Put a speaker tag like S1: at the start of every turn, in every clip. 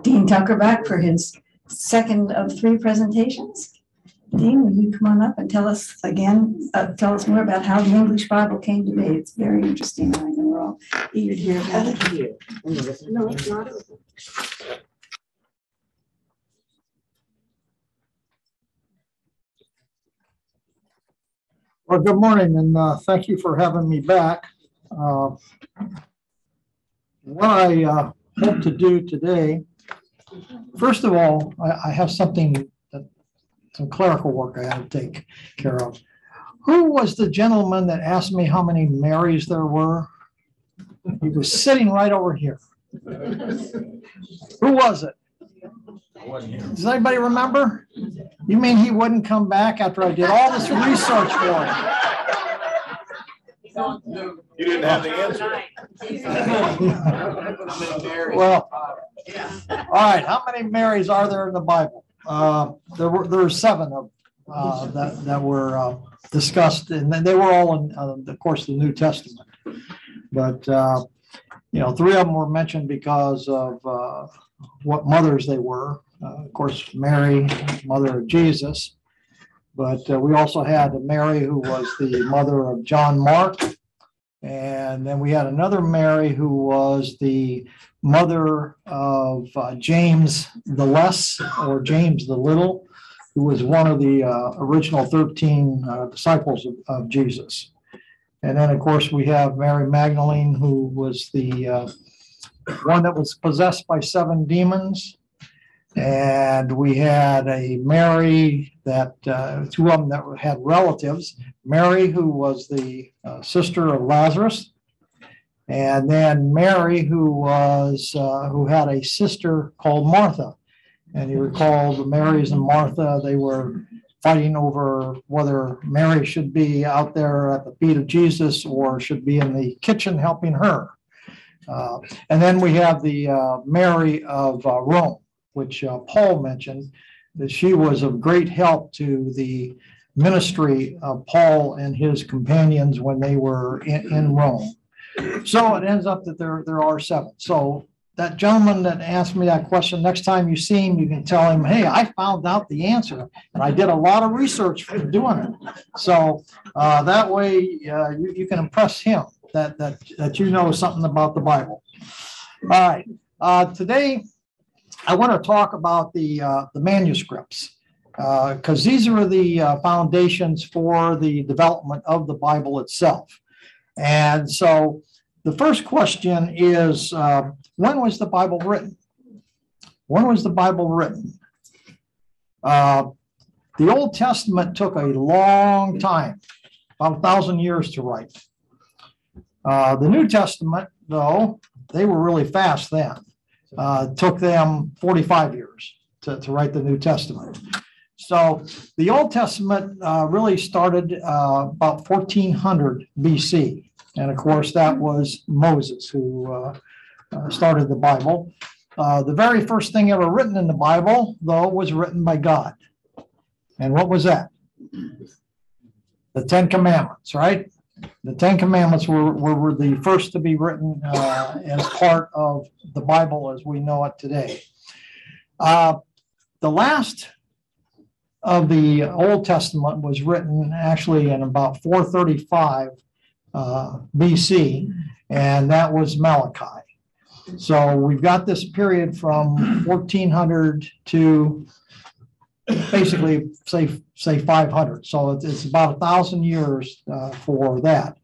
S1: Dean Tucker back for his second of 3 presentations. Dean, will you come on up and tell us again, tell us more about how the English Bible came to be? It's very interesting. I know we're all eager to hear about it. No, it's not.
S2: Well, good morning, and thank you for having me back. What I hope to do today, first of all, I have something, some clerical work I have to take care of. Who was the gentleman that asked me how many Marys there were? He was sitting right over here. Who was it? Does anybody remember? You mean he wouldn't come back after I did all this research for him?
S3: You didn't have the answer.
S2: Well, all right. How many Marys are there in the Bible? There were 7 of that were discussed, and they were all in, of course, the New Testament. But 3 of them were mentioned because of what mothers they were. Of course, Mary, mother of Jesus. But we also had Mary, who was the mother of John Mark. And then we had another Mary, who was the mother of James the Less, or James the Little, who was one of the original 13 disciples of Jesus. And then, of course, we have Mary Magdalene, who was the one that was possessed by 7 demons. And we had a Mary that 2 of them that had relatives. Mary, who was the sister of Lazarus, and then Mary, who had a sister called Martha. And you recall the Marys and Martha, they were fighting over whether Mary should be out there at the feet of Jesus or should be in the kitchen helping her. And then we have the Mary of Rome, which Paul mentioned, that she was of great help to the ministry of Paul and his companions when they were in Rome. So it ends up that there are 7. So that gentleman that asked me that question, next time you see him, you can tell him, hey, I found out the answer, and I did a lot of research for doing it. So that way you can impress him that you know something about the Bible. All right. Today, I want to talk about the manuscripts, because these are the foundations for the development of the Bible itself. And so the first question is, when was the Bible written? When was the Bible written? The Old Testament took a long time, about 1,000 years to write. The New Testament, though, they were really fast then. It took them 45 years to write the New Testament. So the Old Testament really started about 1400 BC. And of course, that was Moses who started the Bible. The very first thing ever written in the Bible, though, was written by God. And what was that? The 10 Commandments, right? The 10 Commandments were the first to be written as part of the Bible as we know it today. The last of the Old Testament was written actually in about 435 BC, and that was Malachi. So we've got this period from 1400 to basically say 500. So it's about 1,000 years for that.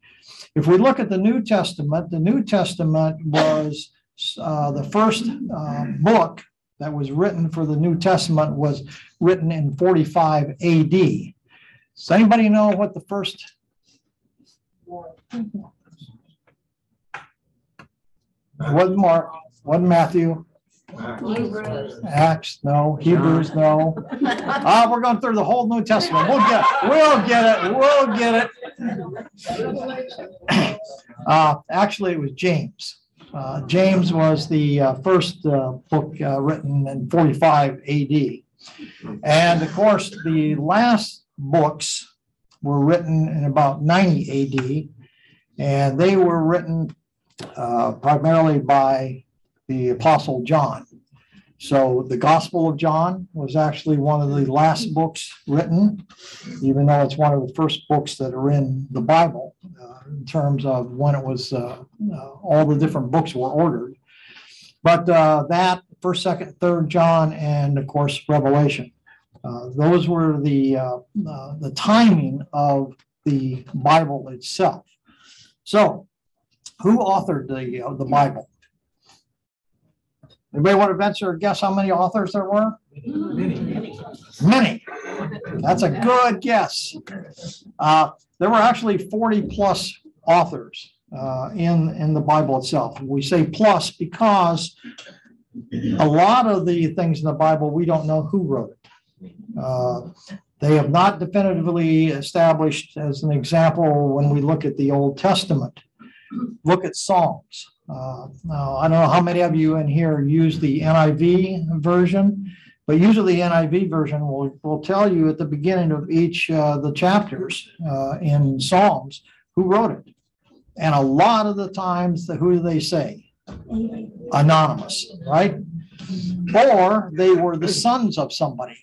S2: If we look at the New Testament was the first book that was written for the New Testament was written in 45 AD. Does anybody know what the first? Wasn't Mark, wasn't Matthew.
S1: Hebrews.
S2: Acts, no. Hebrews, no. We're going through the whole New Testament. We'll get it. Actually, it was James. James was the first book written in 45 AD. And of course, the last books were written in about 90 AD. And they were written primarily by the Apostle John. So the Gospel of John was actually one of the last books written, even though it's one of the first books that are in the Bible in terms of when it was, all the different books were ordered. But that, 1st, 2nd, 3rd John, and of course, Revelation. Those were the timing of the Bible itself. So, who authored the Bible? Anybody want to venture a guess how many authors there were? Many. That's a good guess. There were actually 40 plus authors in the Bible itself. We say plus because a lot of the things in the Bible, we don't know who wrote it. They have not definitively established, as an example, when we look at the Old Testament, look at Psalms. Now, I don't know how many of you in here use the NIV version, but usually the NIV version will tell you at the beginning of each the chapters in Psalms who wrote it. And a lot of the times, who do they say? Anonymous, right? Or they were the sons of somebody,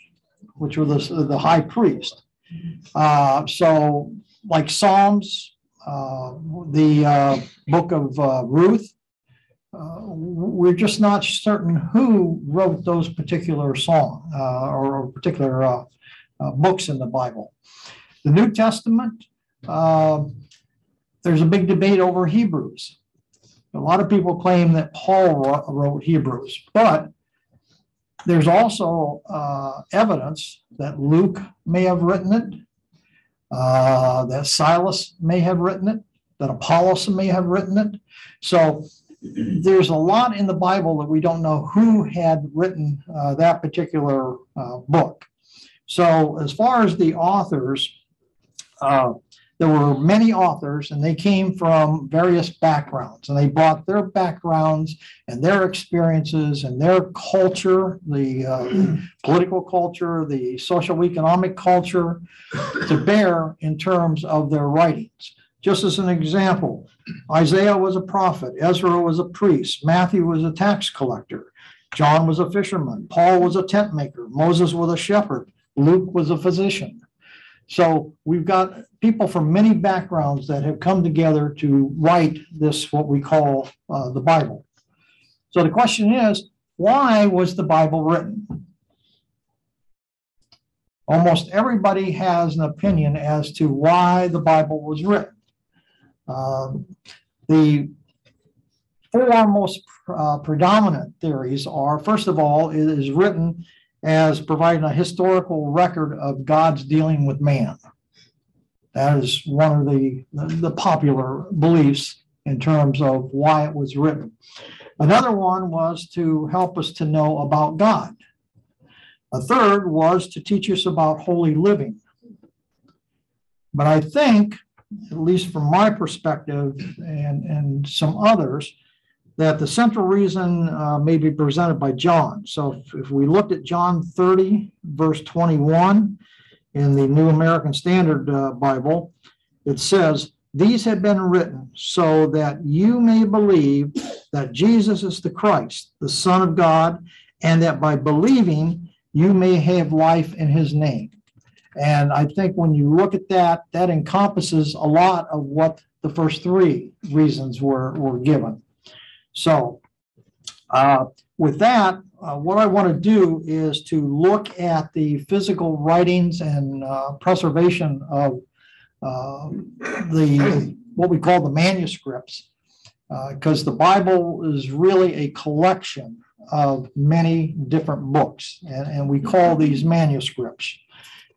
S2: which were the high priest. So like Psalms, the book of Ruth, we're just not certain who wrote those particular songs or particular books in the Bible. The New Testament, there's a big debate over Hebrews. A lot of people claim that Paul wrote Hebrews, but there's also evidence that Luke may have written it, that Silas may have written it, that Apollos may have written it. So there's a lot in the Bible that we don't know who had written that particular book. So as far as the authors, there were many authors, and they came from various backgrounds, and they brought their backgrounds and their experiences and their culture, the political culture, the social economic culture, to bear in terms of their writings. Just as an example, Isaiah was a prophet, Ezra was a priest, Matthew was a tax collector, John was a fisherman, Paul was a tent maker, Moses was a shepherd, Luke was a physician. So we've got people from many backgrounds that have come together to write this, what we call the Bible. So the question is, why was the Bible written? Almost everybody has an opinion as to why the Bible was written. The four most predominant theories are, first of all, it is written as providing a historical record of God's dealing with man. That is one of the popular beliefs in terms of why it was written. Another one was to help us to know about God. A third was to teach us about holy living. But I think, at least from my perspective and some others, that the central reason may be presented by John. So if we looked at John 30, verse 21 in the New American Standard Bible, it says, "These have been written so that you may believe that Jesus is the Christ, the Son of God, and that by believing you may have life in his name." And I think when you look at that, that encompasses a lot of what the first three reasons were given. So with that, what I want to do is to look at the physical writings and preservation of what we call the manuscripts, because the Bible is really a collection of many different books, and we call these manuscripts.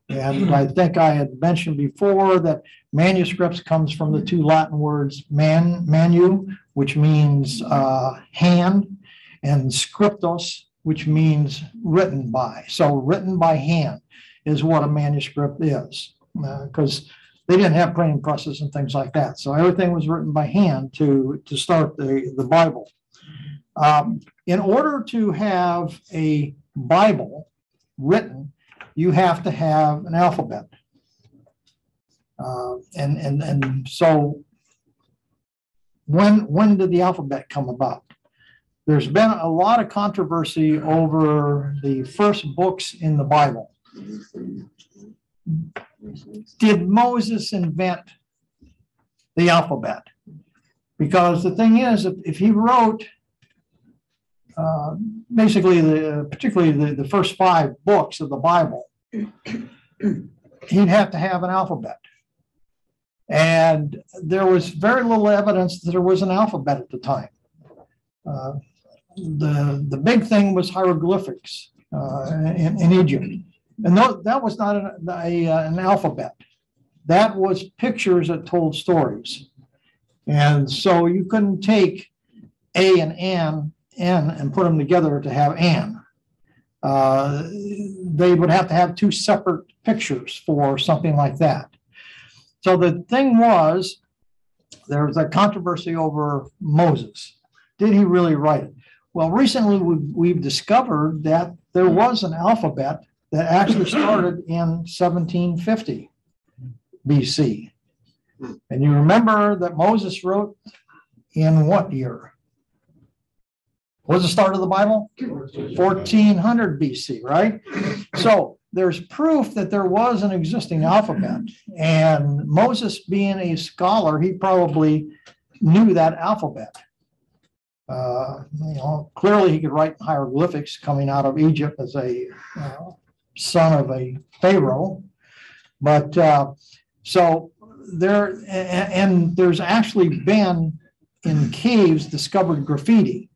S2: And I think I had mentioned before that manuscripts comes from the two Latin words manu, which means hand, and scriptos, which means written by. So written by hand is what a manuscript is, because they didn't have printing presses and things like that. So everything was written by hand to start the Bible. In order to have a Bible written, you have to have an alphabet. And so when did the alphabet come about? there's been a lot of controversy over the first books in the Bible. Did Moses invent the alphabet? Because the thing is, if he wrote basically particularly the first 5 books of the Bible, he'd have to have an alphabet. And there was very little evidence that there was an alphabet at the time. The big thing was hieroglyphics in Egypt. And that was not an alphabet. That was pictures that told stories. And so you couldn't take A and N and put them together to have Ann. They would have to have 2 separate pictures for something like that. So the thing was, there was a controversy over Moses. Did he really write it? Well, recently we've discovered that there was an alphabet that actually started in 1750 BC. And you remember that Moses wrote in what year? What was the start of the Bible? 1400 BC, right? So there's proof that there was an existing alphabet. And Moses, being a scholar, he probably knew that alphabet. Clearly he could write hieroglyphics coming out of Egypt as a son of a pharaoh. But so there's actually been in caves discovered graffiti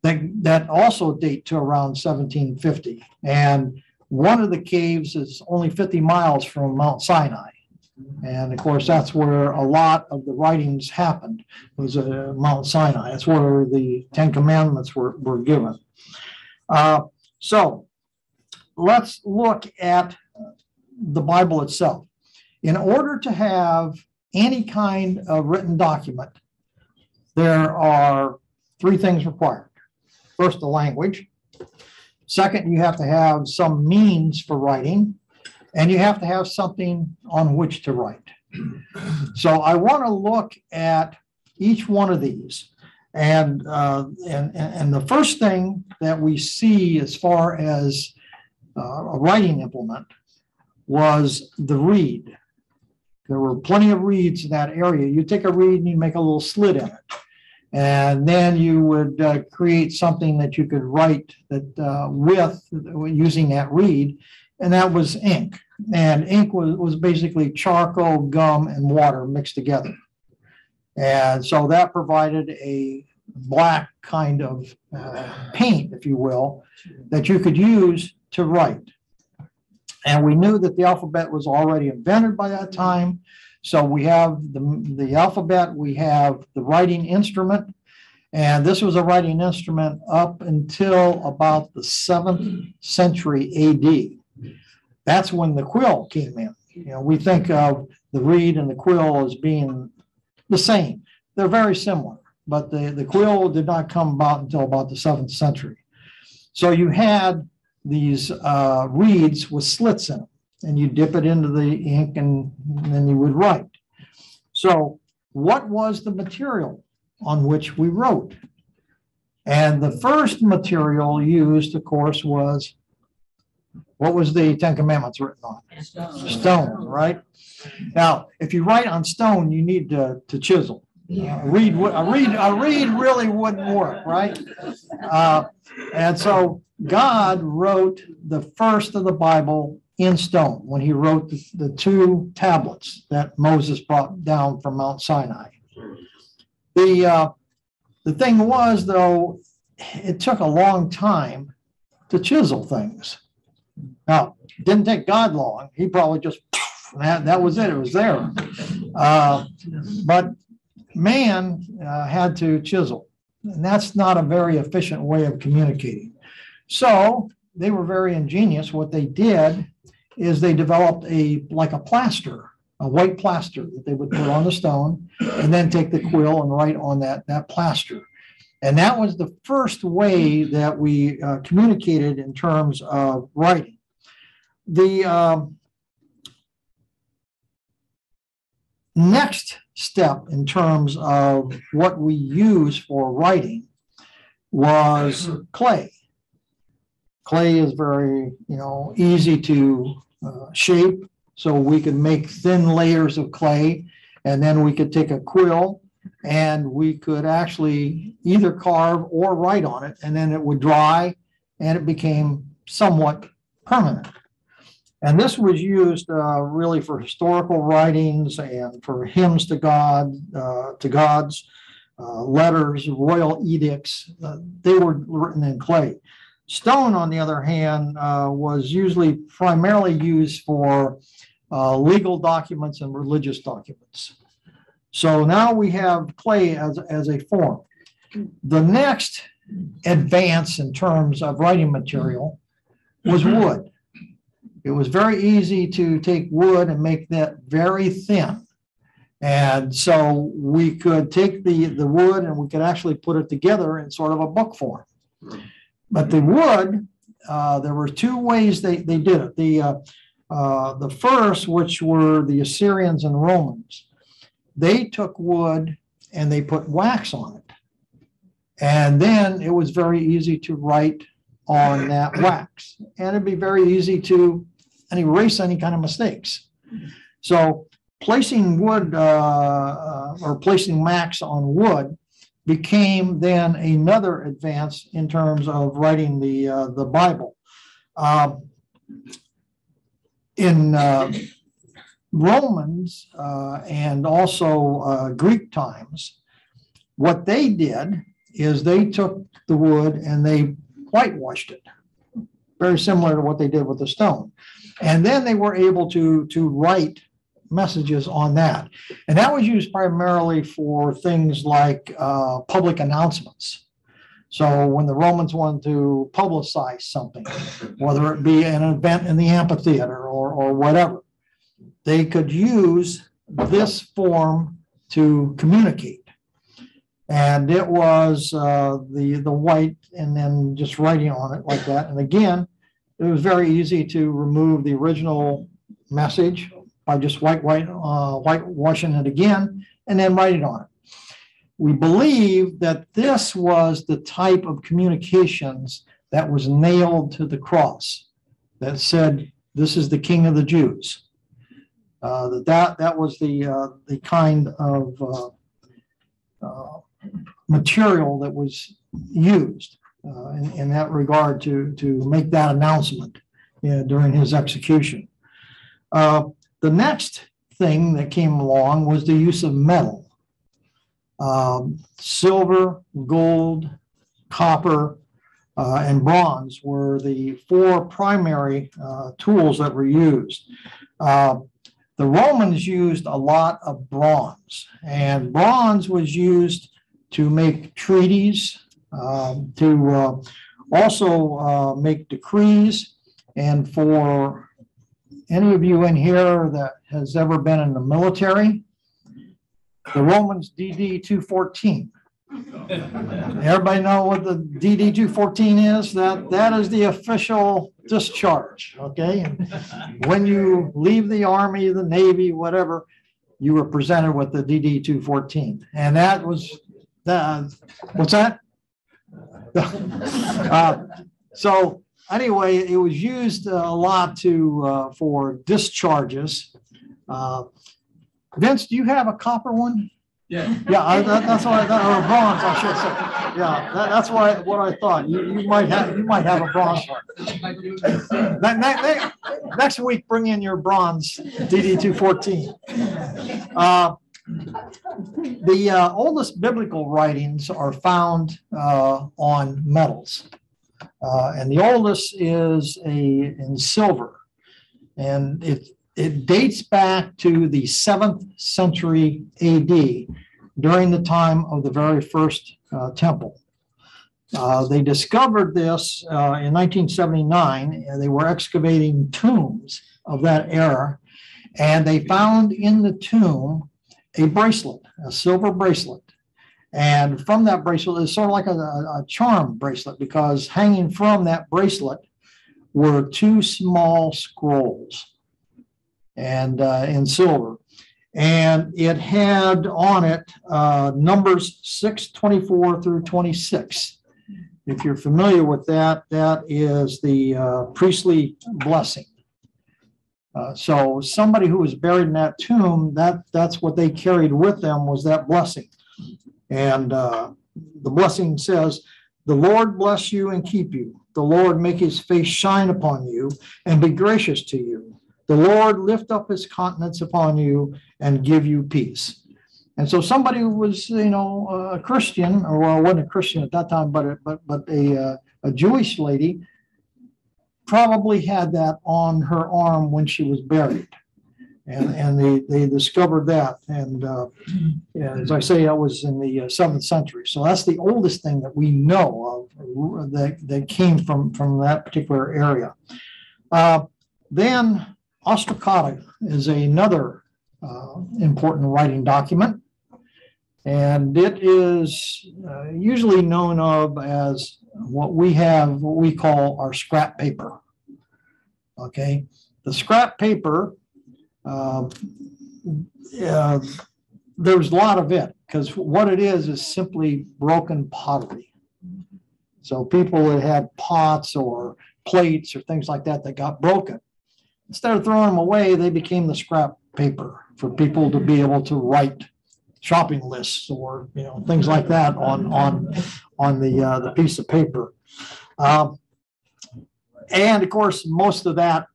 S2: that also date to around 1750. And one of the caves is only 50 miles from Mount Sinai. And of course, that's where a lot of the writings happened, was Mount Sinai. That's where the 10 Commandments were given. So let's look at the Bible itself. In order to have any kind of written document, there are 3 things required. First, the language. Second, you have to have some means for writing, and you have to have something on which to write. So I want to look at each one of these. And the first thing that we see as far as a writing implement was the reed. There were plenty of reeds in that area. You take a reed and you make a little slit in it. And then you would create something that you could write with using that reed, and that was ink. And ink was basically charcoal, gum, and water mixed together. And so that provided a black kind of paint, if you will, that you could use to write. And we knew that the alphabet was already invented by that time. So we have the alphabet, we have the writing instrument, and this was a writing instrument up until about the 7th century AD. That's when the quill came in. We think of the reed and the quill as being the same. They're very similar, but the quill did not come about until about the 7th century. So you had these reeds with slits in them, and you dip it into the ink and then you would write. So what was the material on which we wrote? And the first material used, of course, was, what was the 10 Commandments written on? Stone, right? Now, if you write on stone, you need to chisel. A reed really wouldn't work, right? And so God wrote the first of the Bible in stone when he wrote the 2 tablets that Moses brought down from Mount Sinai. The thing was, though, it took a long time to chisel things. Now, it didn't take God long. He probably just, that was it. It was there. But man had to chisel. And that's not a very efficient way of communicating. So they were very ingenious. What they did is they developed like a plaster, a white plaster that they would put on the stone, and then take the quill and write on that plaster. And that was the first way that we communicated in terms of writing. The next step in terms of what we use for writing was clay. Clay is very, easy to shape. So we could make thin layers of clay, and then we could take a quill and we could actually either carve or write on it, and then it would dry and it became somewhat permanent. And this was used really for historical writings and for hymns to God, to gods, letters, royal edicts. They were written in clay. Stone, on the other hand, was usually primarily used for legal documents and religious documents. So now we have clay as a form. The next advance in terms of writing material was wood. It was very easy to take wood and make that very thin. And so we could take the wood and we could actually put it together in sort of a book form. But the wood, there were two ways they did it. The first, which were the Assyrians and Romans, they took wood and they put wax on it. And then it was very easy to write on that wax. And it'd be very easy to erase any kind of mistakes. So placing wood or placing wax on wood became then another advance in terms of writing the Bible. In Romans and also Greek times, what they did is they took the wood and they whitewashed it, very similar to what they did with the stone. And then they were able to write messages on that. And that was used primarily for things like public announcements. So when the Romans wanted to publicize something, whether it be an event in the amphitheater or whatever, they could use this form to communicate. And it was the white and then just writing on it like that. And again, it was very easy to remove the original message by just whitewashing it again and then writing on it. We believe that this was the type of communications that was nailed to the cross that said, "This is the King of the Jews." That was the kind of material that was used in that regard to make that announcement during his execution. The next thing that came along was the use of metal. Silver, gold, copper, and bronze were the four primary tools that were used. The Romans used a lot of bronze, and bronze was used to make treaties, to also make decrees, and for any of you in here that has ever been in the military, the Romans DD-214. Everybody know what the DD-214 is? That is the official discharge, okay? And when you leave the Army, the Navy, whatever, you were presented with the DD-214. And that was, what's that? So anyway, it was used a lot for discharges. Vince, do you have a copper one?
S3: Yeah.
S2: Yeah, that's what I thought, or a bronze, I should say. Yeah, that's what I thought. You might have a bronze one. Next week, bring in your bronze DD-214. The oldest biblical writings are found on metals, and the oldest is in silver, and it dates back to the 7th century AD, during the time of the very first temple. They discovered this in 1979, and they were excavating tombs of that era, and they found in the tomb a bracelet, a silver bracelet. And from that bracelet, it's sort of like a charm bracelet, because hanging from that bracelet were two small scrolls, and in silver, and it had on it numbers 6, 24 through 26, if you're familiar with that, that is the priestly blessing. So somebody who was buried in that tomb, that's what they carried with them, was that blessing. And the blessing says, "The Lord bless you and keep you. The Lord make his face shine upon you and be gracious to you. The Lord lift up his countenance upon you and give you peace." And so somebody who was, a Christian, or well, wasn't a Christian at that time, but a Jewish lady, probably had that on her arm when she was buried. And they discovered that. And as I say, that was in the 7th century. So that's the oldest thing that we know of that came from that particular area. Then Ostracota is another important writing document. And it is usually known of as what we call our scrap paper. Okay, the scrap paper, there's a lot of it, because what it is simply broken pottery. So people that had pots or plates or things like that got broken, instead of throwing them away, they became the scrap paper for people to be able to write shopping lists or things like that on the piece of paper. And of course, most of that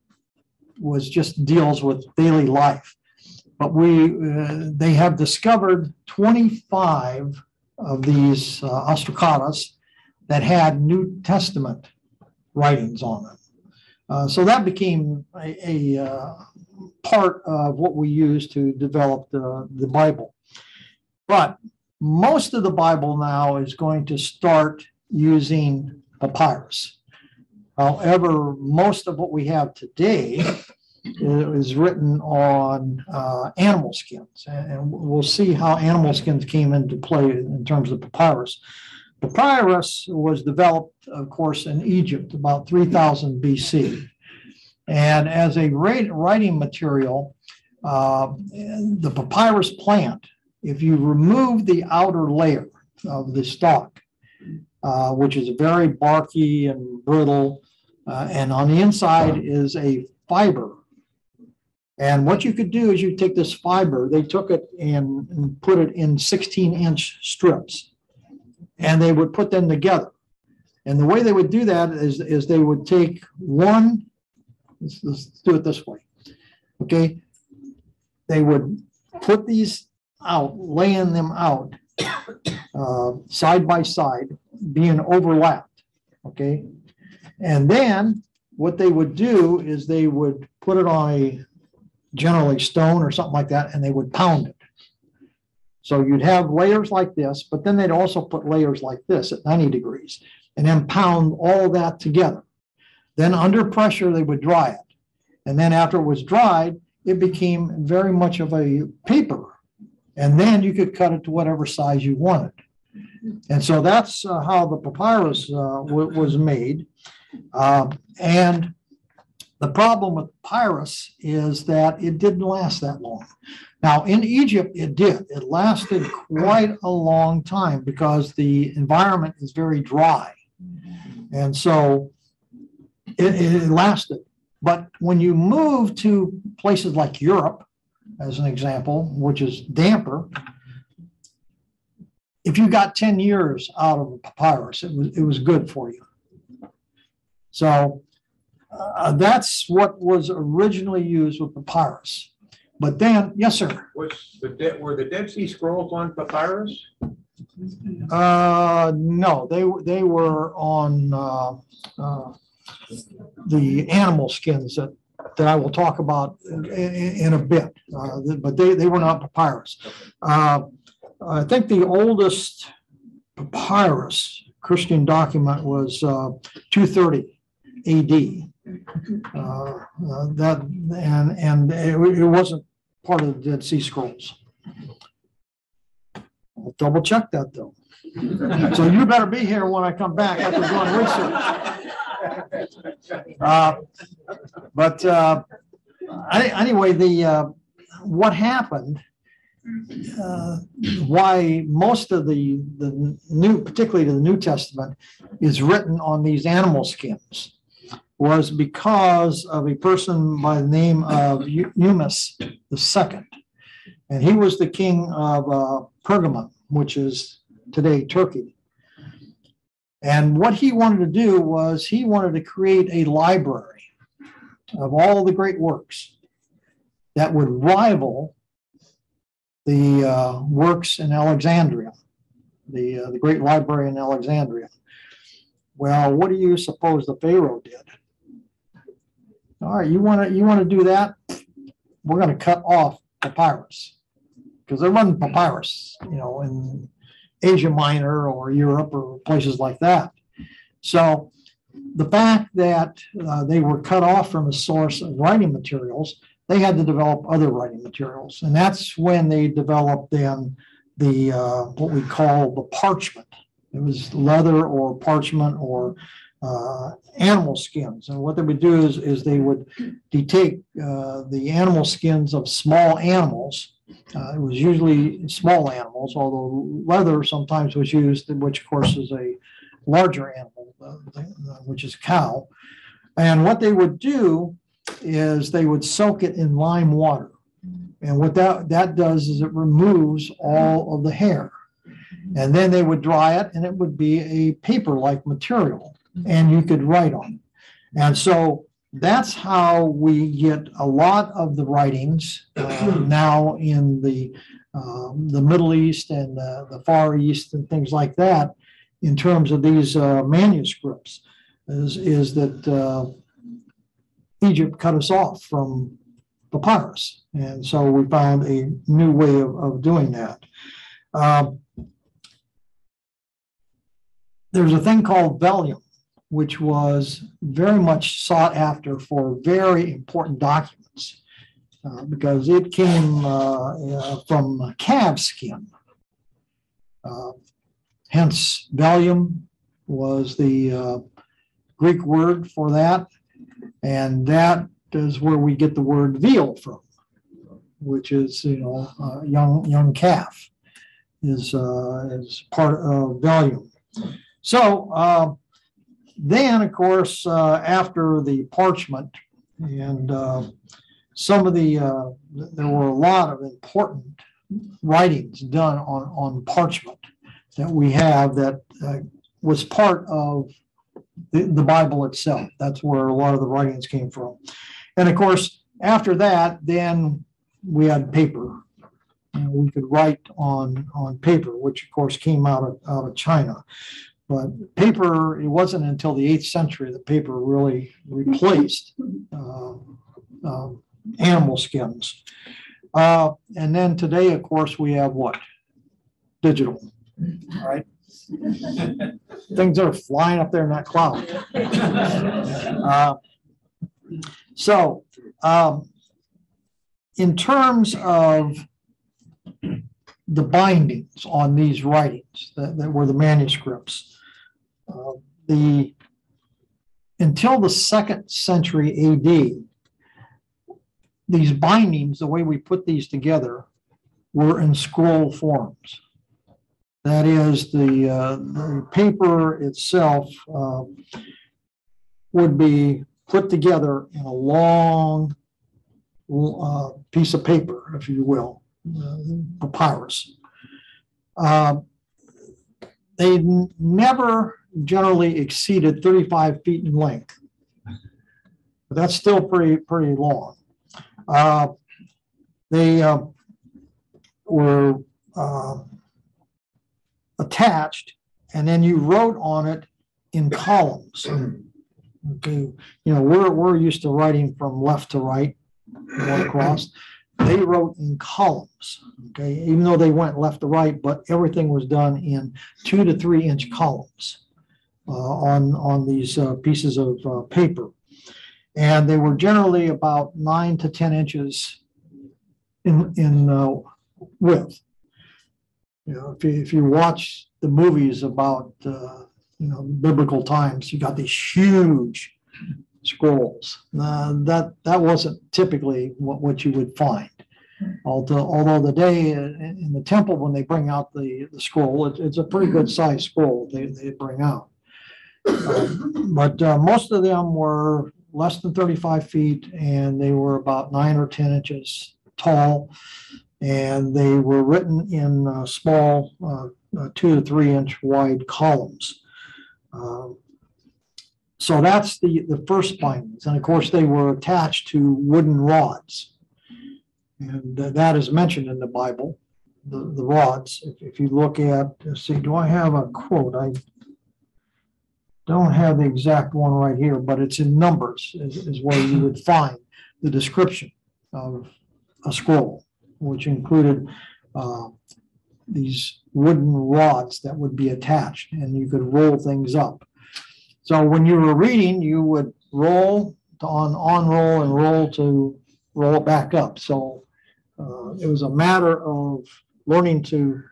S2: was just deals with daily life. But they have discovered 25 of these ostracotas that had New Testament writings on them. So that became a part of what we use to develop the Bible. But most of the Bible now is going to start using papyrus. However, most of what we have today is written on animal skins. And we'll see how animal skins came into play in terms of papyrus. Papyrus was developed, of course, in Egypt about 3000 BC. And as a writing material, the papyrus plant, if you remove the outer layer of the stalk, which is very barky and brittle, and on the inside is a fiber. And what you could do is you take this fiber, they took it and put it in 16-inch strips, and they would put them together. And the way they would do that is they would take one, let's do it this way, okay? They would put these out, laying them out side by side, being overlapped, okay? And then what they would do is they would put it on a generally stone or something like that, and they would pound it. So you'd have layers like this, but then they'd also put layers like this at 90 degrees and then pound all that together. Then under pressure, they would dry it. And then after it was dried, it became very much of a paper. And then you could cut it to whatever size you wanted. And so that's how the papyrus was made. And the problem with papyrus is that it didn't last that long. Now, in Egypt, it did. It lasted quite a long time because the environment is very dry. And so it lasted. But when you move to places like Europe, as an example, which is damper, if you got 10 years out of a papyrus, it was good for you. So that's what was originally used with papyrus. But then, yes, sir.
S3: Were the Dead Sea Scrolls on papyrus?
S2: No, they were on the animal skins that I will talk about in a bit, but they were not papyrus. I think the oldest papyrus Christian document was 230 AD. It wasn't part of the Dead Sea Scrolls. I'll double check that though. So you better be here when I come back after doing research. Anyway, what happened why most of the new, particularly the New Testament, is written on these animal skins was because of a person by the name of Eumus II. And he was the king of Pergamon, which is today Turkey. And what he wanted to do was he wanted to create a library of all the great works that would rival the works in Alexandria, the great library in Alexandria. Well, what do you suppose the Pharaoh did? All right, you want to do that? We're going to cut off papyrus, because there wasn't papyrus, in Asia Minor or Europe or places like that. So the fact that they were cut off from a source of writing materials, they had to develop other writing materials. And that's when they developed then the what we call the parchment. It was leather or parchment or animal skins. And what they would do is they would take the animal skins of small animals. It was usually small animals, although leather sometimes was used, which of course is a larger animal, which is cow. And what they would do is they would soak it in lime water. And what that does is it removes all of the hair. And then they would dry it, and it would be a paper-like material, and you could write on it. And so that's how we get a lot of the writings now in the Middle East and the Far East and things like that, in terms of these manuscripts, is that Egypt cut us off from papyrus. And so we found a new way of doing that. There's a thing called vellum, which was very much sought after for very important documents because it came from calf skin. Hence, vellum was the Greek word for that. And that is where we get the word veal from, which is, young calf is part of vellum. So then, of course, after the parchment and some of there were a lot of important writings done on parchment that we have that was part of the Bible itself. That's where a lot of the writings came from. And of course, after that, then we had paper. And we could write on paper, which of course came out of China. But paper, it wasn't until the 8th century that paper really replaced animal skins. And then today, of course, we have what? Digital, right? Things are flying up there in that cloud. So in terms of the bindings on these writings that were the manuscripts, until the 2nd century AD, these bindings, the way we put these together, were in scroll forms. That is, the paper itself would be put together in a long piece of paper, if you will, papyrus. They never generally exceeded 35 feet in length. But that's still pretty long. They were attached, and then you wrote on it in columns. Okay, we're used to writing from left to right, going across. They wrote in columns. Okay, even though they went left to right, but everything was done in 2 to 3 inch columns on these pieces of paper, and they were generally about 9 to 10 inches in width. If you watch the movies about biblical times, you got these huge scrolls. That wasn't typically what you would find. Although the day in the temple, when they bring out the scroll, it's a pretty good sized scroll they bring out. But most of them were less than 35 feet, and they were about 9 or 10 inches tall, and they were written in small 2 to 3 inch wide columns. So that's the first bindings, and of course they were attached to wooden rods, and that is mentioned in the Bible. The rods. If you look at, let's see, do I have a quote? I don't have the exact one right here, but it's in Numbers is where you would find the description of a scroll, which included these wooden rods that would be attached, and you could roll things up. So when you were reading, you would roll to on roll and roll to roll it back up. So it was a matter of learning to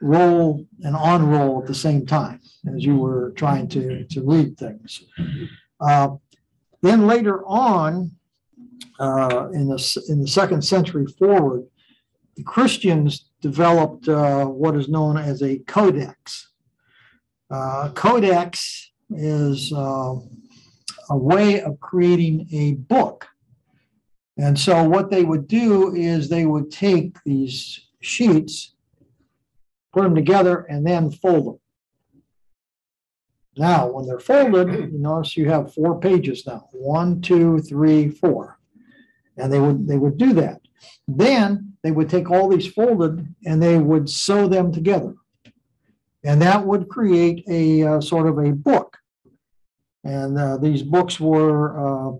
S2: roll and on roll at the same time as you were trying to read things. Then later on, in the second century forward, the Christians developed what is known as a codex. Codex is a way of creating a book. And so what they would do is they would take these sheets, put them together, and then fold them. Now, when they're folded, you notice you have 4 pages now. 1, 2, 3, 4. And they would do that. Then they would take all these folded and they would sew them together. And that would create a sort of a book. And these books were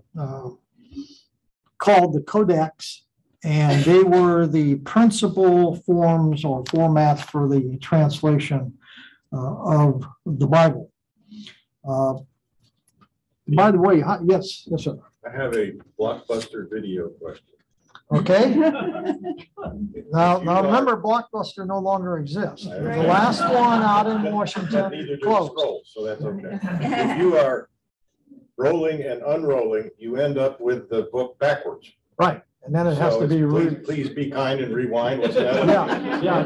S2: called the Codex, and they were the principal forms or formats for the translation of the Bible. By the way, yes, sir.
S3: I have a Blockbuster video question.
S2: Okay. Now remember, Blockbuster no longer exists. The last one out in Washington closed.
S3: So that's okay. If you are rolling and unrolling, you end up with the book backwards.
S2: Right. And then it has to be
S3: please be kind and rewind. What's that?
S2: Yeah,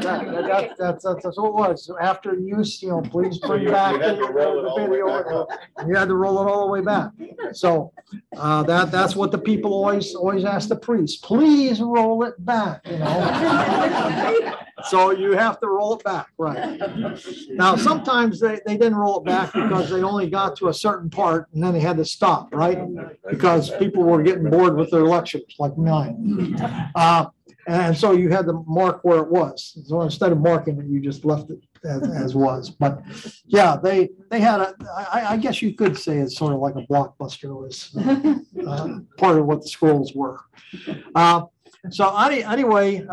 S2: that's what it was. After use, please bring back the video. You had to roll it all the way back. So that's what the people always ask the priest. Please roll it back. So you have to roll it back, right? Now sometimes they didn't roll it back because they only got to a certain part and then they had to stop, right? Because people were getting bored with their lectures, like mine. And so you had to mark where it was. So instead of marking it, you just left it as was. But yeah, they had I guess you could say it's sort of like a Blockbuster was part of what the scrolls were. So anyway,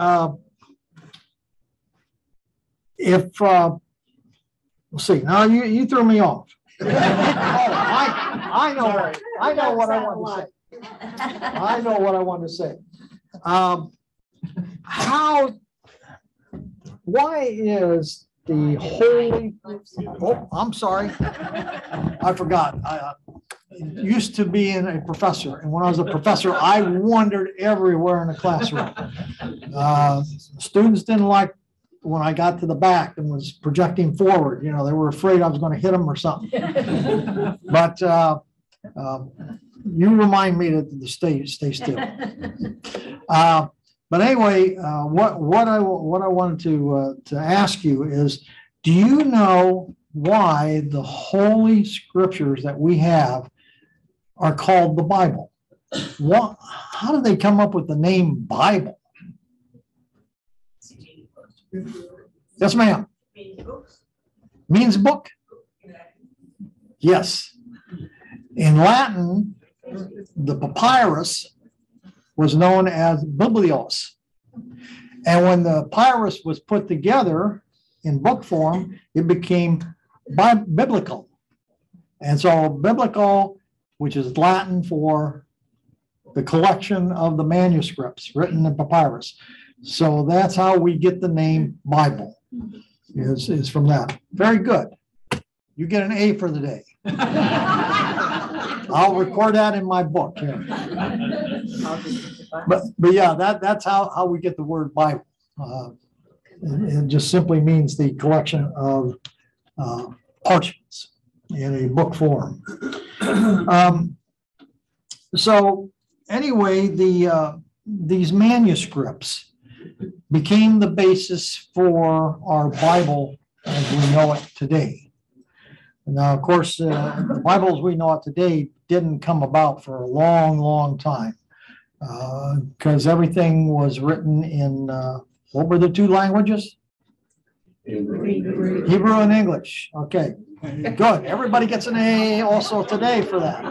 S2: if let's see, now you threw me off. I know what I want to say. I know what I want to say. Why is the holy, I'm sorry, I forgot. I used to be a professor, and when I was a professor, I wandered everywhere in the classroom. Students didn't like when I got to the back and was projecting forward. They were afraid I was going to hit them or something. But you remind me to stay still. But anyway, what I wanted to ask you is, do you know why the holy scriptures that we have are called the Bible? How did they come up with the name Bible? Yes, ma'am. Means book. Yes. In Latin, the papyrus was known as biblios. And when the papyrus was put together in book form, it became biblical. And so biblical, which is Latin for the collection of the manuscripts written in papyrus. So that's how we get the name Bible, is from that. Very good. You get an A for the day. I'll record that in my book here. But yeah, that's how we get the word Bible. It just simply means the collection of parchments in a book form. So anyway, these manuscripts became the basis for our Bible as we know it today. Now, of course, the Bible as we know it today didn't come about for a long, long time because everything was written in, what were the two languages? Hebrew and English. Okay, good. Everybody gets an A also today for that.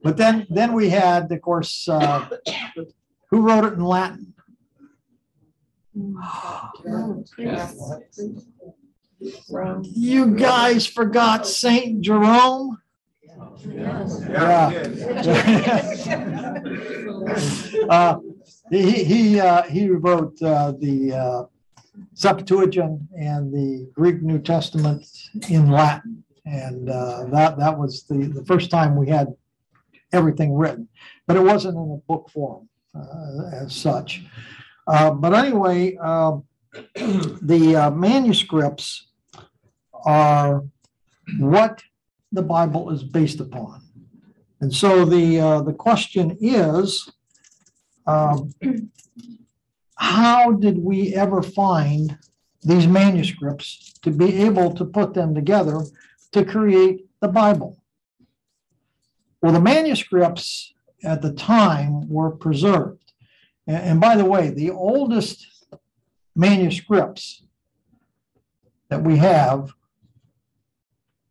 S2: But then we had, of course, who wrote it in Latin? You guys forgot Saint Jerome? Yeah. He wrote the Septuagint and the Greek New Testament in Latin, and that was the first time we had everything written, but it wasn't in a book form as such. But anyway, the manuscripts are what the Bible is based upon. And so the question is, how did we ever find these manuscripts to be able to put them together to create the Bible? Well, the manuscripts at the time were preserved. And by the way, the oldest manuscripts that we have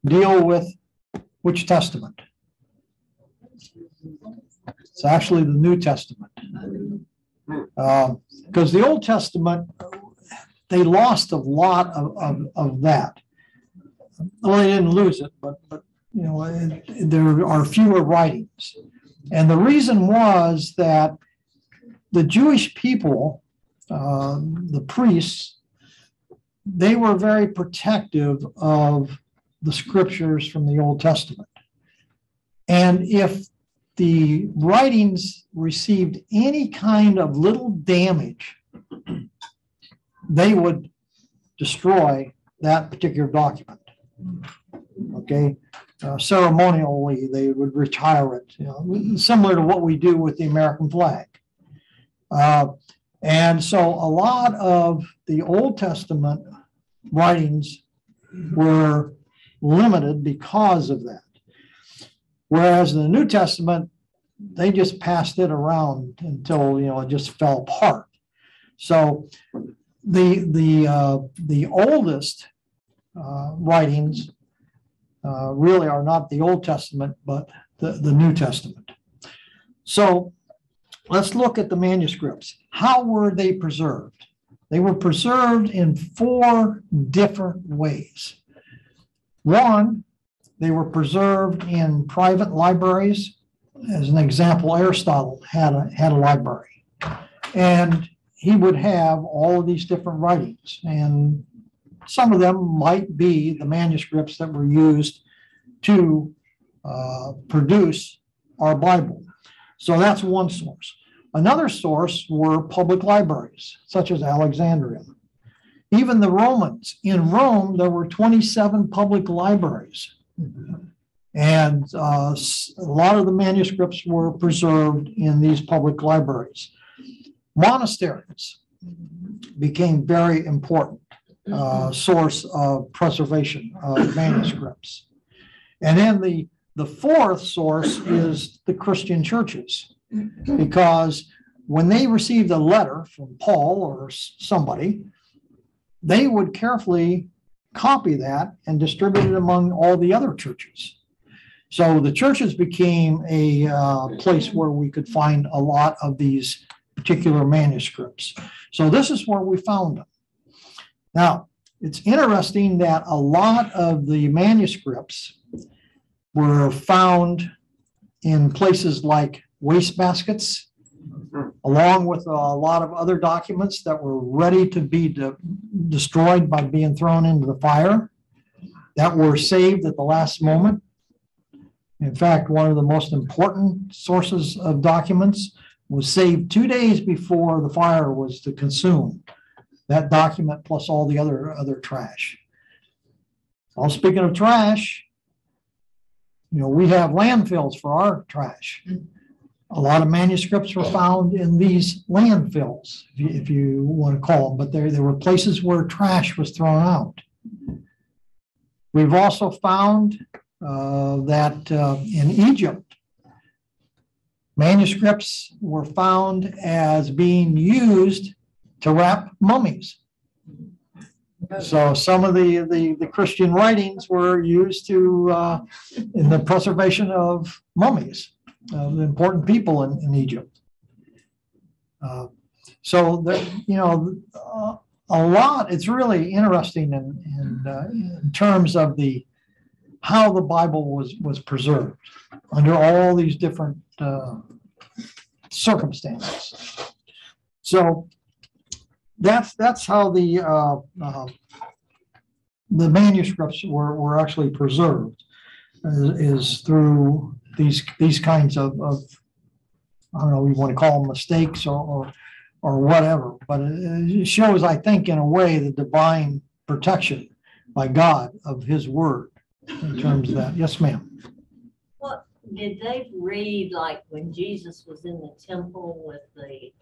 S2: deal with which testament? It's actually the New Testament. Because the Old Testament, they lost a lot of that. Well, they didn't lose it, but you know, there are fewer writings. And the reason was that the Jewish people, the priests, they were very protective of the scriptures from the Old Testament. And if the writings received any kind of little damage, they would destroy that particular document. Okay, ceremonially, they would retire it, you know, similar to what we do with the American flag. And so a lot of the Old Testament writings were limited because of that. Whereas in the New Testament, they just passed it around until, you know, it just fell apart. So the oldest writings really are not the Old Testament, but the New Testament. So let's look at the manuscripts. How were they preserved? They were preserved in 4 different ways. One, they were preserved in private libraries. As an example, Aristotle had a library, and he would have all of these different writings, and some of them might be the manuscripts that were used to produce our Bible. So that's one source. Another source were public libraries, such as Alexandria. Even the Romans, in Rome, there were 27 public libraries. And a lot of the manuscripts were preserved in these public libraries. Monasteries became very important source of preservation of manuscripts. And then the fourth source is the Christian churches, because when they received a letter from Paul or somebody, they would carefully copy that and distribute it among all the other churches. So the churches became a place where we could find a lot of these particular manuscripts. So this is where we found them. Now, it's interesting that a lot of the manuscripts were found in places like wastebaskets, along with a lot of other documents that were ready to be destroyed by being thrown into the fire, that were saved at the last moment. In fact, one of the most important sources of documents was saved 2 days before the fire was to consume that document plus all the other trash. Well, speaking of trash, we have landfills for our trash. A lot of manuscripts were found in these landfills, if you want to call them, but there were places where trash was thrown out. We've also found that in Egypt, manuscripts were found as being used to wrap mummies. So some of the Christian writings were used in the preservation of mummies, of important people in Egypt. So a lot. It's really interesting in terms of how the Bible was preserved under all these different circumstances. So that's how the manuscripts were actually preserved, is through these kinds of I don't know, you want to call them mistakes or whatever, but it shows, I think, in a way, the divine protection by God of His Word in terms of that. Yes, ma'am.
S4: Well, did they read like when Jesus was in the temple with they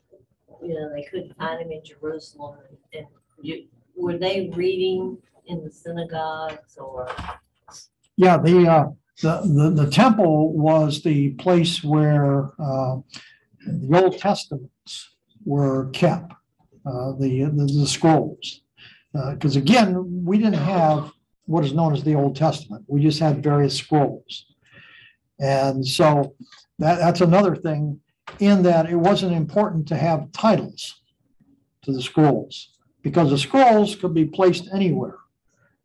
S4: couldn't find him in Jerusalem, and were they reading in the synagogues or?
S2: Yeah, the temple was the place where the Old Testaments were kept, the scrolls. Because again, we didn't have what is known as the Old Testament. We just had various scrolls. And so that's another thing, in that it wasn't important to have titles to the scrolls, because the scrolls could be placed anywhere,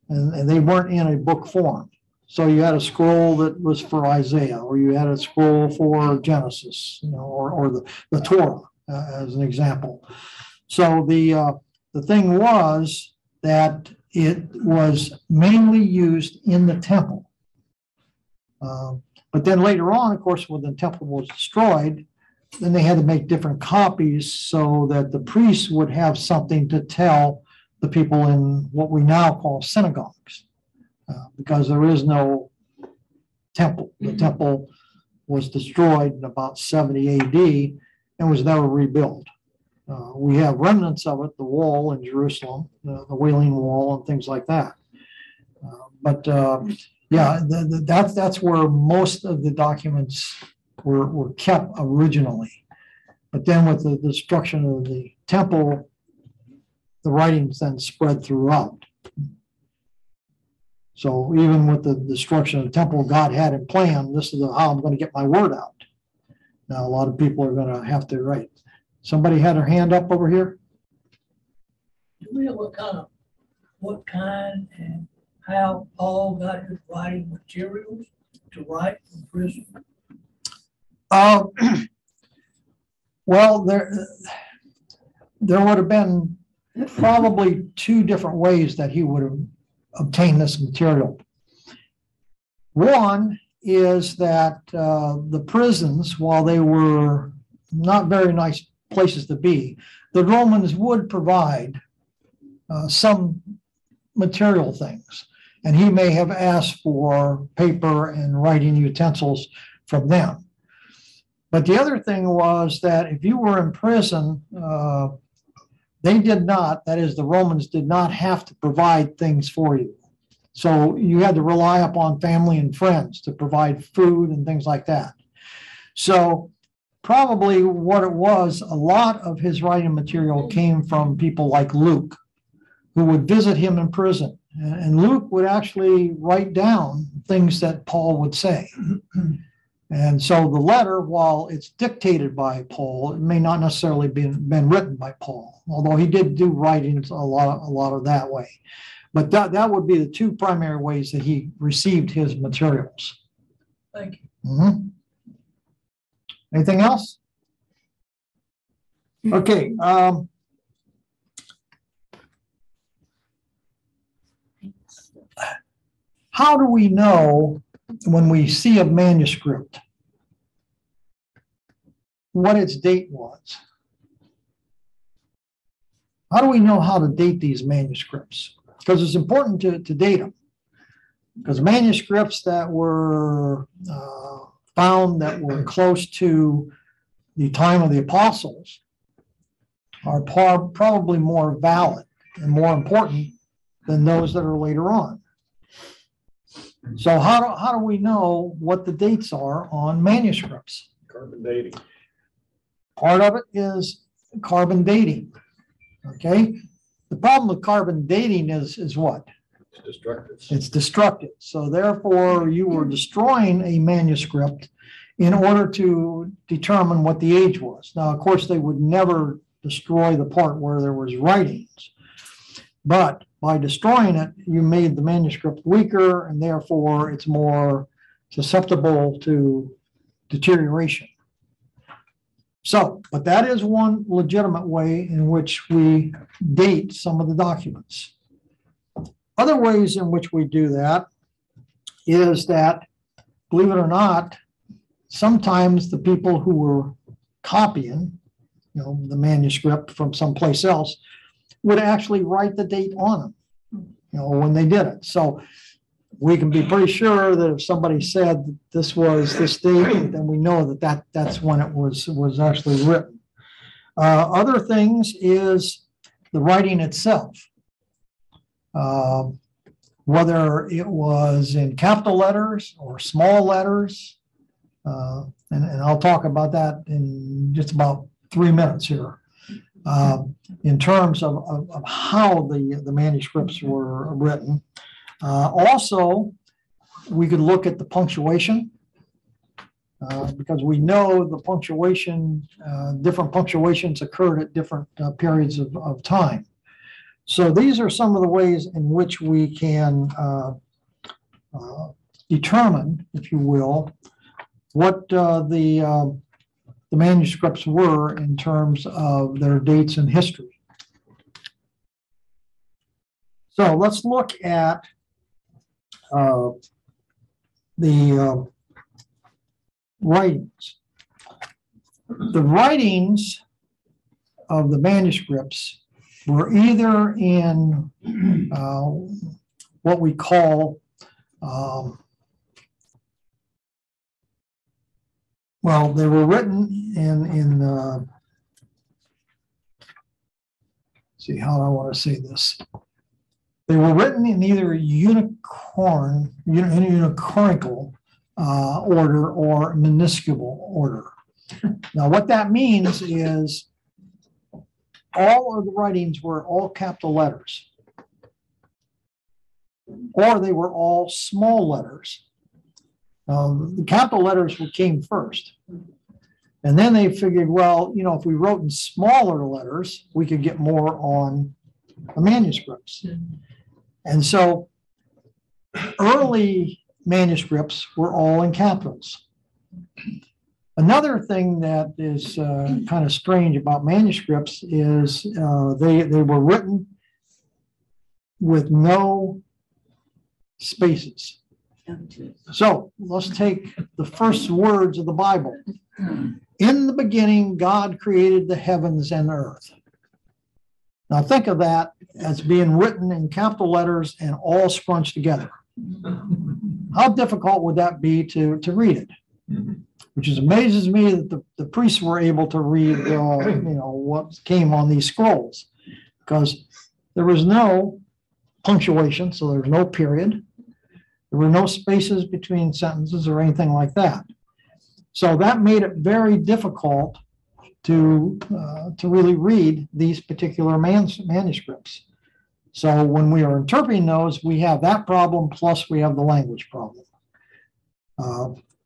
S2: and they weren't in a book form. So you had a scroll that was for Isaiah, or you had a scroll for Genesis, or the Torah, as an example. So the thing was that it was mainly used in the temple. But then later on, of course, when the temple was destroyed, then they had to make different copies so that the priests would have something to tell the people in what we now call synagogues, because there is no temple. The temple was destroyed in about 70 AD and was never rebuilt. We have remnants of it, the wall in Jerusalem, the Wailing Wall and things like that. Yeah, that's where most of the documents were kept originally. But then with the destruction of the temple, the writings then spread throughout. So even with the destruction of the temple, God had in plan, this is how I'm going to get my word out. Now, a lot of people are going to have to write. Somebody had their hand up over here?
S5: Do we know what kind and how Paul got his writing materials to write from prison?
S2: Well, there would have been probably two different ways that he would have obtained this material. One is that the prisons, while they were not very nice places to be, the Romans would provide some material things. And he may have asked for paper and writing utensils from them. But the other thing was that if you were in prison, they did not, that is, the Romans did not have to provide things for you. So you had to rely upon family and friends to provide food and things like that. So probably what it was, a lot of his writing material came from people like Luke, who would visit him in prison. And Luke would actually write down things that Paul would say. And so the letter, while it's dictated by Paul, it may not necessarily been written by Paul, although he did do writings a lot of that way. But that would be the two primary ways that he received his materials.
S5: Thank you.
S2: Mm-hmm. Anything else? Okay. How do we know when we see a manuscript, what its date was. How do we know how to date these manuscripts? Because it's important to date them. Because manuscripts that were found that were close to the time of the apostles are probably more valid and more important than those that are later on. So how do we know what the dates are on manuscripts?
S3: Carbon dating.
S2: Part of it is carbon dating. Okay. The problem with carbon dating is what?
S3: It's destructive.
S2: It's destructive. So therefore, you were destroying a manuscript in order to determine what the age was. Now, of course, they would never destroy the part where there was writings. But by destroying it, you made the manuscript weaker, and therefore it's more susceptible to deterioration. So, but that is one legitimate way in which we date some of the documents. Other ways in which we do that is that, believe it or not, sometimes the people who were copying, the manuscript from someplace else would actually write the date on them, when they did it. So we can be pretty sure that if somebody said this was this date, then we know that's when it was actually written. Other things is the writing itself. Whether it was in capital letters or small letters, and I'll talk about that in just about 3 minutes here, in terms of how the manuscripts were written. Also, we could look at the punctuation, because we know the punctuation, different punctuations occurred at different periods of time. So these are some of the ways in which we can determine, if you will, what the manuscripts were in terms of their dates in history. So let's look at the writings. The writings of the manuscripts were either in what we call, well, they were written in see, how do I want to say this? They were written in either unicorical order or minuscule order. Now, what that means is all of the writings were all capital letters, or they were all small letters. The capital letters came first. And then they figured, well, if we wrote in smaller letters, we could get more on the manuscripts. And so early manuscripts were all in capitals. Another thing that is kind of strange about manuscripts is they were written with no spaces. So let's take the first words of the Bible. In the beginning, God created the heavens and earth. Now think of that as being written in capital letters and all scrunched together. How difficult would that be to read it? Which amazes me that the priests were able to read, what came on these scrolls, because there was no punctuation, so there was no period. There were no spaces between sentences or anything like that. So that made it very difficult to really read these particular manuscripts. So when we are interpreting those, we have that problem, plus we have the language problem.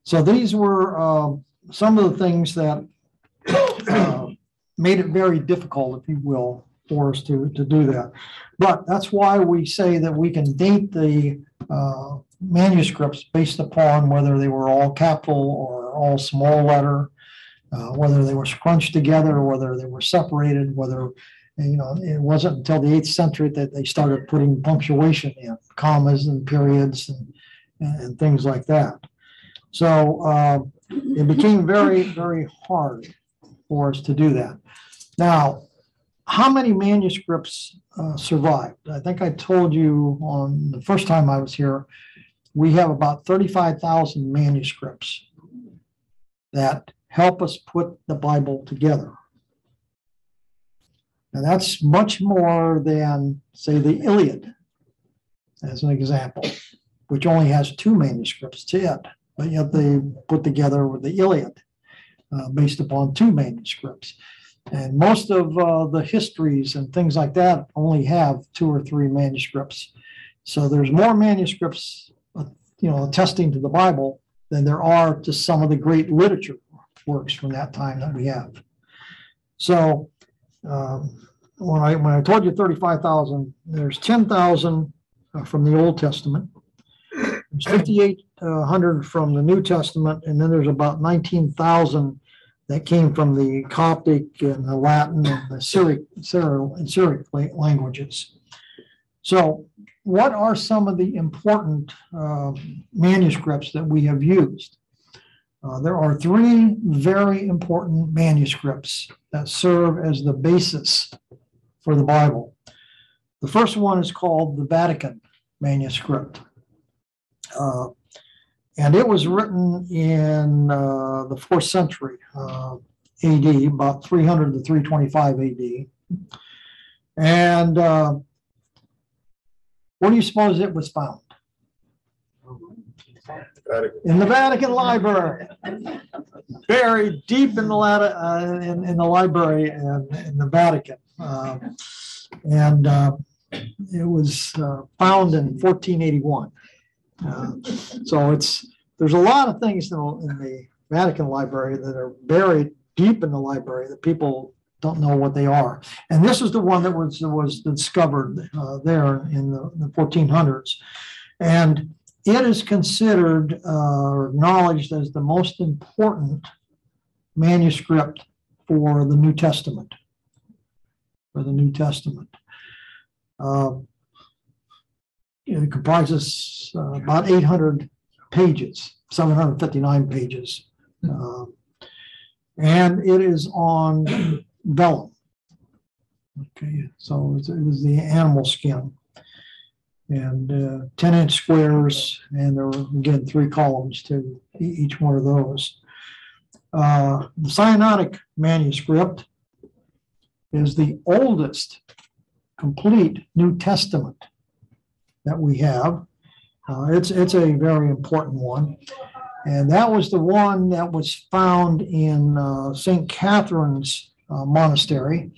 S2: So these were some of the things that made it very difficult, if you will, for us to do that. But that's why we say that we can date the manuscripts based upon whether they were all capital or all small letter, whether they were scrunched together, whether they were separated, whether, it wasn't until the 8th century that they started putting punctuation in, commas and periods and things like that. So it became very, very hard for us to do that. Now, how many manuscripts survived? I think I told you on the first time I was here, we have about 35,000 manuscripts that help us put the Bible together. And that's much more than, say, the Iliad, as an example, which only has 2 manuscripts to it, but yet they put together with the Iliad based upon 2 manuscripts. And most of the histories and things like that only have 2 or 3 manuscripts. So there's more manuscripts, attesting to the Bible than there are to some of the great literature works from that time that we have. So when I told you 35,000, there's 10,000 from the Old Testament. There's 5,800 from the New Testament, and then there's about 19,000 that came from the Coptic and the Latin and the Syriac languages. So what are some of the important manuscripts that we have used? There are 3 very important manuscripts that serve as the basis for the Bible. The first one is called the Vatican Manuscript. And it was written in the 4th century AD, about 300 to 325 AD. And where do you suppose it was found? In the Vatican Library, buried deep in the library and in the Vatican. It was found in 1481. So there's a lot of things in the Vatican Library that are buried deep in the library that people don't know what they are. And this is the one that was discovered there in the 1400s. And it is considered or acknowledged as the most important manuscript for the New Testament. It comprises about 800 pages, 759 pages. And it is on vellum. Okay, so it was the animal skin. And 10-inch squares, and there were, again, 3 columns to each one of those. The Cyanotic manuscript is the oldest complete New Testament that we have. It's a very important one. And that was the one that was found in St. Catherine's Monastery,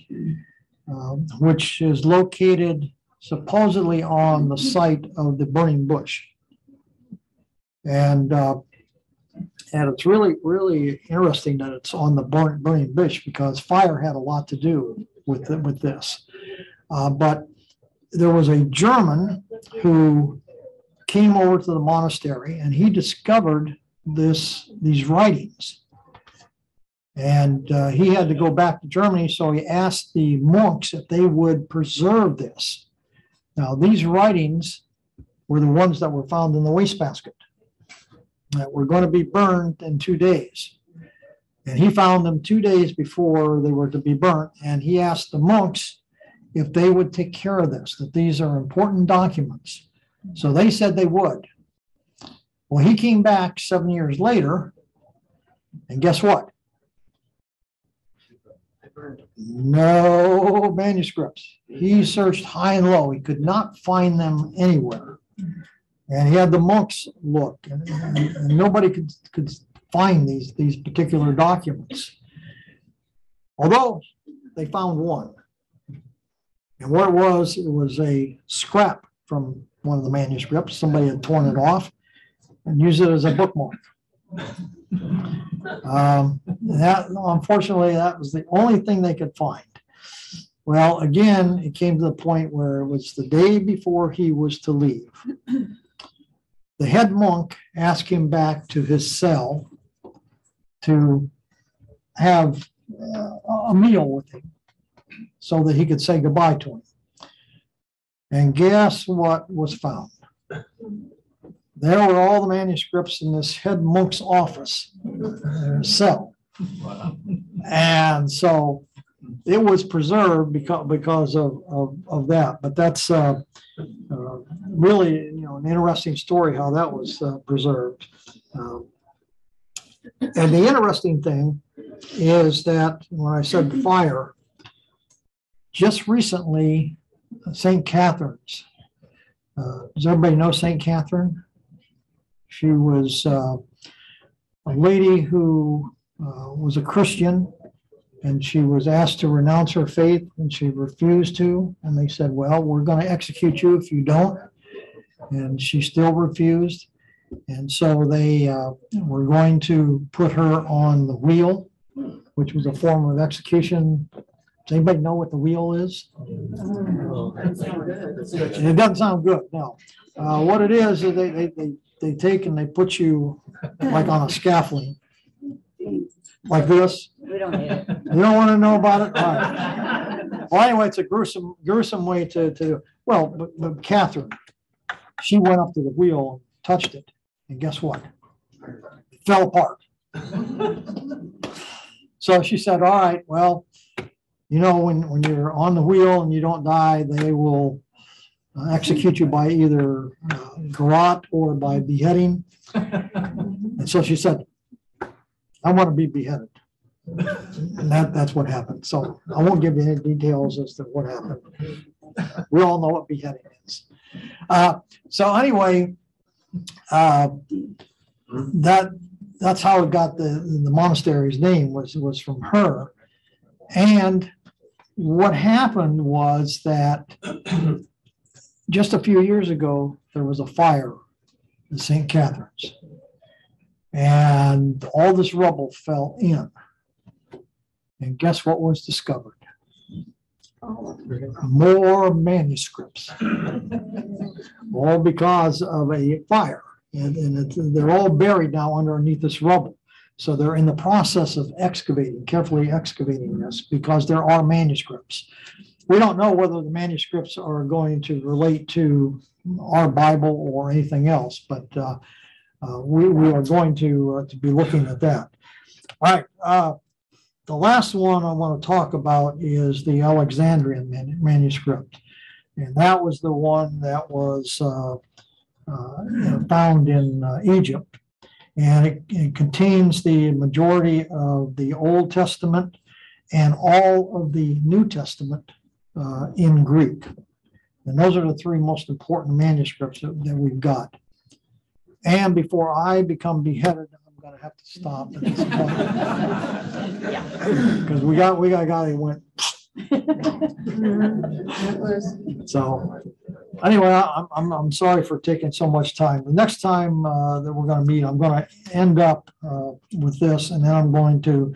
S2: which is located supposedly on the site of the burning bush. And it's really, really interesting that it's on the burning bush, because fire had a lot to do with this. But there was a German who came over to the monastery, and he discovered these writings. And he had to go back to Germany, so he asked the monks if they would preserve this. Now, these writings were the ones that were found in the wastebasket that were going to be burned in 2 days. And he found them 2 days before they were to be burnt. And he asked the monks if they would take care of this, that these are important documents. So they said they would. Well, he came back 7 years later, and guess what? No manuscripts. He searched high and low. He could not find them anywhere. And he had the monks look, and nobody could find these particular documents. Although they found one. And what it was a scrap from one of the manuscripts. Somebody had torn it off and used it as a bookmark. Unfortunately, that was the only thing they could find. Well, again, it came to the point where it was the day before he was to leave. The head monk asked him back to his cell to have a meal with him so that he could say goodbye to him. And guess what was found? there were all the manuscripts in this head monk's office, cell. And so it was preserved because of that. But that's really, an interesting story how that was preserved. And the interesting thing is that when I said fire, just recently, St. Catherine's. Does everybody know St. Catherine? She was a lady who was a Christian, and she was asked to renounce her faith, and she refused to. And they said, well, we're going to execute you if you don't. And she still refused. And so they were going to put her on the wheel, which was a form of execution. Does anybody know what the wheel is? It doesn't sound good, no. What it is they take and they put you like on a scaffolding, like this.
S1: We don't need it.
S2: You don't want to know about it? All right. Well, anyway, it's a gruesome way to do it. Well, but Catherine, she went up to the wheel, touched it, and guess what? It fell apart. So she said, all right, well, when you're on the wheel and you don't die, they will execute you by either garrote or by beheading. And so she said, I want to be beheaded. And that's what happened. So I won't give you any details as to what happened. We all know what beheading is. So anyway, that's how it got the monastery's name was from her. And what happened was that just a few years ago, there was a fire in St. Catherine's, and all this rubble fell in. And guess what was discovered? More manuscripts, all because of a fire. And they're all buried now underneath this rubble. So they're in the process of carefully excavating this, because there are manuscripts. We don't know whether the manuscripts are going to relate to our Bible or anything else, but we are going to be looking at that. All right. The last one I want to talk about is the Alexandrian Manuscript. And that was the one that was found in Egypt. And it contains the majority of the Old Testament and all of the New Testament in Greek. And those are the three most important manuscripts that we've got. And before I become beheaded, I'm going to have to stop at this point. Because we got a guy that went. So anyway, I'm sorry for taking so much time. The next time that we're going to meet, I'm going to end up with this, and then I'm going to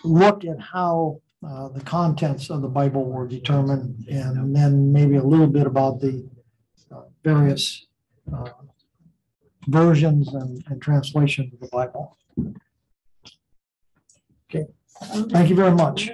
S2: look at how the contents of the Bible were determined, and then maybe a little bit about the various versions and translations of the Bible. Okay, thank you very much.